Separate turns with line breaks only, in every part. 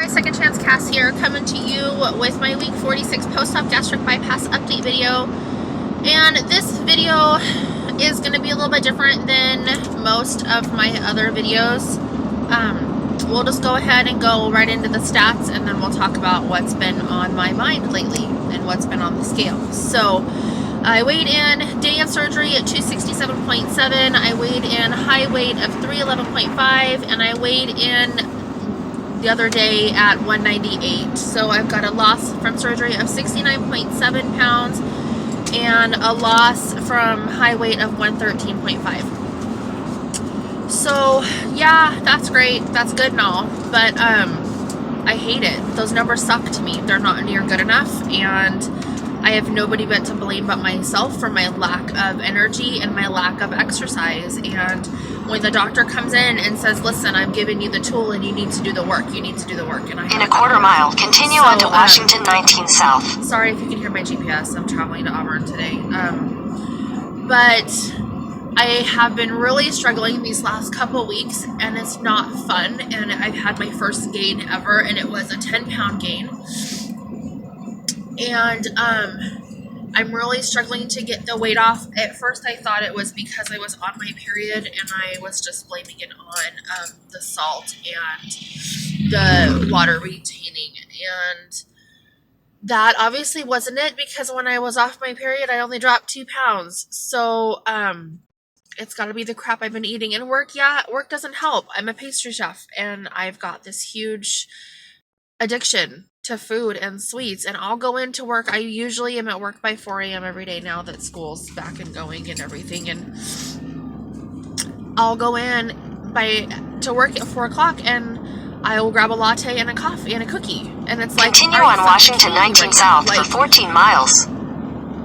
RNY Second Chance Cass here, coming to you with my week 46 post-op gastric bypass update video. And this video is going to be a little bit different than most of my other videos. We'll just go ahead and go right into the stats, and then we'll talk about what's been on my mind lately and what's been on the scale. So I weighed in day of surgery at 267.7. I weighed in high weight of 311.5, and I weighed in the other day at 198. So I've got a loss from surgery of 69.7 pounds and a loss from high weight of 113.5. So yeah, that's great, that's good and all, but I hate it. Those numbers suck to me. They're not near good enough, and I have nobody but to blame but myself for my lack of energy and my lack of exercise. And when the doctor comes in and says, listen, I'm giving you the tool and you need to do the work, you need to do the work. And
in a quarter mile, continue onto Washington 19 South.
Sorry if you can hear my GPS. I'm traveling to Auburn today. But I have been really struggling these last couple weeks, and it's not fun. And I've had my first gain ever, and it was a 10-pound gain. And I'm really struggling to get the weight off. At first I thought it was because I was on my period, and I was just blaming it on the salt and the water retaining. And that obviously wasn't it, because when I was off my period I only dropped 2 pounds. So it's got to be the crap I've been eating. And work doesn't help. I'm a pastry chef, and I've got this huge addiction to food and sweets, and I'll go into work. I usually am at work by 4 a.m. every day now that school's back and going and everything, and I'll go in to work at 4 o'clock, and I will grab a latte and a coffee and a cookie, and it's like,
continue on Washington 19 South for 14 miles.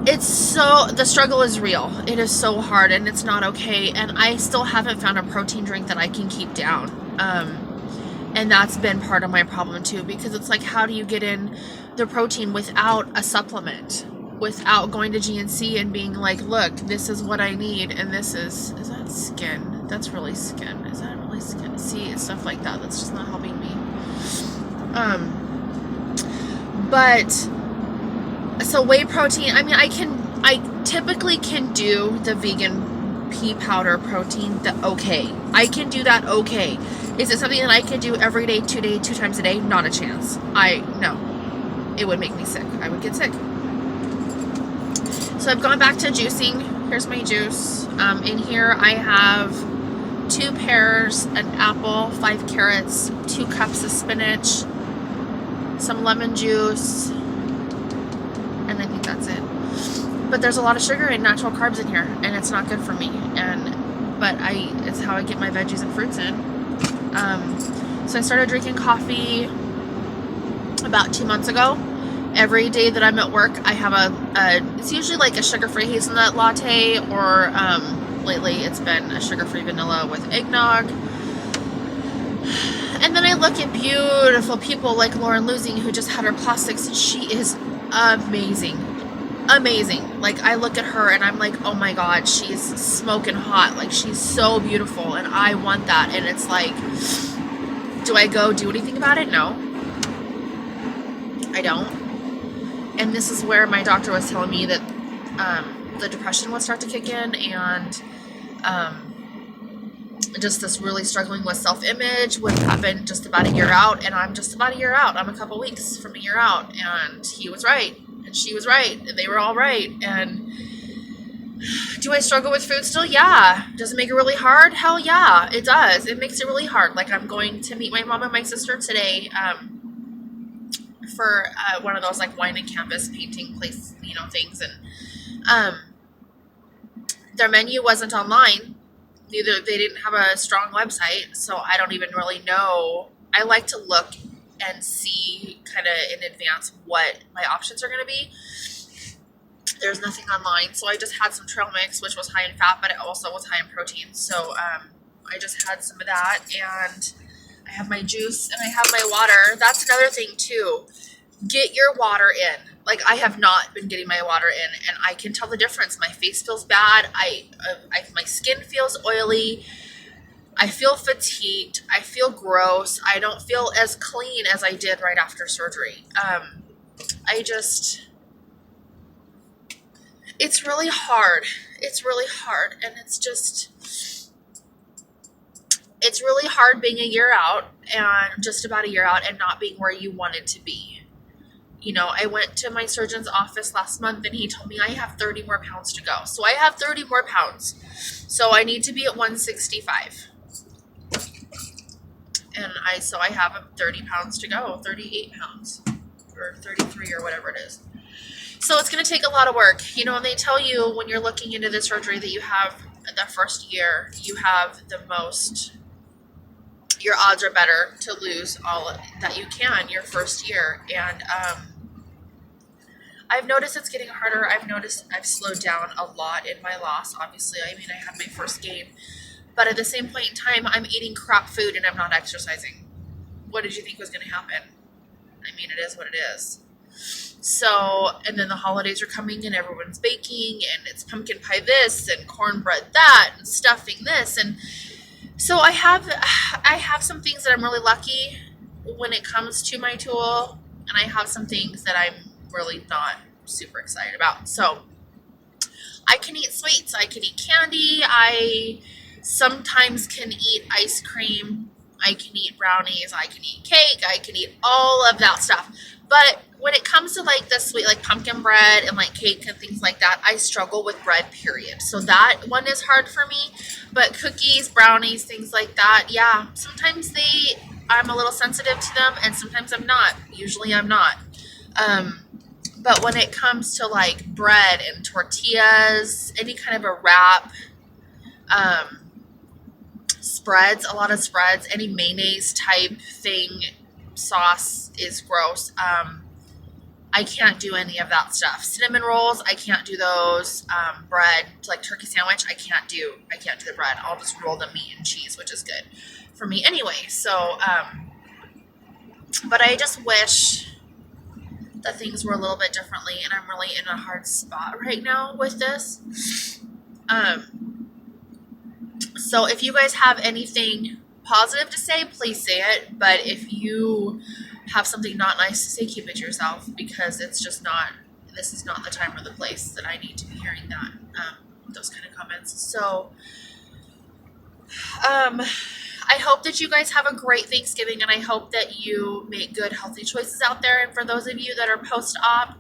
It's so, the struggle is real. It is so hard, and it's not okay, and I still haven't found a protein drink that I can keep down. And that's been part of my problem too, because it's like, how do you get in the protein without a supplement, without going to GNC and being like, look, this is what I need, and this is that skin? That's really skin. Is that really skin? See, it's stuff like that. That's just not helping me. But so whey protein, I mean, I typically can do the vegan pea powder protein, okay. I can do that okay. Is it something that I can do every day, 2 times a day? Not a chance. No. It would make me sick. I would get sick. So I've gone back to juicing. Here's my juice. In here I have 2 pears, an apple, 5 carrots, 2 cups of spinach, some lemon juice, and I think that's it. But there's a lot of sugar and natural carbs in here, and it's not good for me. But it's how I get my veggies and fruits in. So I started drinking coffee about 2 months ago. Every day that I'm at work, I have it's usually like a sugar-free hazelnut latte, or lately it's been a sugar-free vanilla with eggnog. And then I look at beautiful people like Lauren Losing, who just had her plastics, and she is amazing. Like, I look at her and I'm like, oh my god, she's smoking hot. Like, she's so beautiful, and I want that. And it's like, do I go do anything about it? No, I don't. And this is where my doctor was telling me that the depression would start to kick in, and just this really struggling with self-image would happen just about a year out. And I'm just about a year out. I'm a couple weeks from a year out, and he was right. And she was right, and they were all right. And do I struggle with food still? Yeah. Does it make it really hard? Hell yeah, it does. It makes it really hard. Like, I'm going to meet my mom and my sister today for one of those like wine and canvas painting place, things. And their menu wasn't online. They didn't have a strong website, so I don't even really know. I like to look and see kind of in advance what my options are going to be. There's nothing online, so I just had some trail mix, which was high in fat, but it also was high in protein. So I just had some of that, and I have my juice, and I have my water. That's another thing too. Get your water in. Like, I have not been getting my water in, and I can tell the difference. My face feels bad. My skin feels oily. I feel fatigued. I feel gross. I don't feel as clean as I did right after surgery. I just, it's really hard. It's really hard. And it's really hard being a year out and just about a year out and not being where you wanted to be. You know, I went to my surgeon's office last month and he told me I have 30 more pounds to go. So I have 30 more pounds. So I need to be at 165. And I have 30 pounds to go, 38 pounds or 33 or whatever it is. So it's going to take a lot of work. You know, and they tell you when you're looking into the surgery that you have the first year, you have the most, your odds are better to lose all that you can your first year. And I've noticed it's getting harder. I've noticed I've slowed down a lot in my loss. Obviously, I mean, I had my first gain. But at the same point in time, I'm eating crap food and I'm not exercising. What did you think was going to happen? I mean, it is what it is. So, and then the holidays are coming and everyone's baking and it's pumpkin pie this and cornbread that and stuffing this. And so I have some things that I'm really lucky when it comes to my tool. And I have some things that I'm really not super excited about. So I can eat sweets. I can eat candy. I sometimes can eat ice cream. I can eat brownies. I can eat cake. I can eat all of that stuff. But when it comes to like the sweet, like pumpkin bread and like cake and things like that, I struggle with bread, period. So that one is hard for me. But cookies, brownies, things like that, yeah, sometimes I'm a little sensitive to them and sometimes I'm not. Usually I'm not. But when it comes to like bread and tortillas, any kind of a wrap, spreads, a lot of spreads, any mayonnaise type thing, sauce is gross. I can't do any of that stuff. Cinnamon rolls, I can't do those. Bread, like turkey sandwich, I can't do the bread. I'll just roll the meat and cheese, which is good for me anyway. So, but I just wish that things were a little bit differently, and I'm really in a hard spot right now with this. So if you guys have anything positive to say, please say it. But if you have something not nice to say, keep it to yourself, because it's just not, this is not the time or the place that I need to be hearing that, those kind of comments. So, I hope that you guys have a great Thanksgiving, and I hope that you make good, healthy choices out there. And for those of you that are post-op,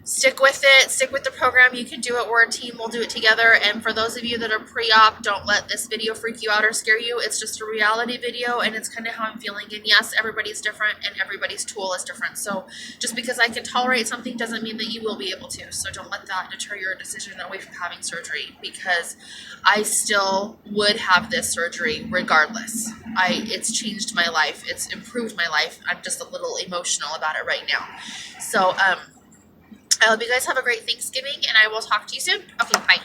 stick with it. Stick with the program. You can do it. We're a team. We'll do it together. And for those of you that are pre-op, don't let this video freak you out or scare you. It's just a reality video, and it's kind of how I'm feeling. And yes, everybody's different, and everybody's tool is different. So just because I can tolerate something doesn't mean that you will be able to. So don't let that deter your decision away from having surgery, because I still would have this surgery regardless. It's changed my life. It's improved my life. I'm just a little emotional about it right now. So, I hope you guys have a great Thanksgiving, and I will talk to you soon. Okay, bye.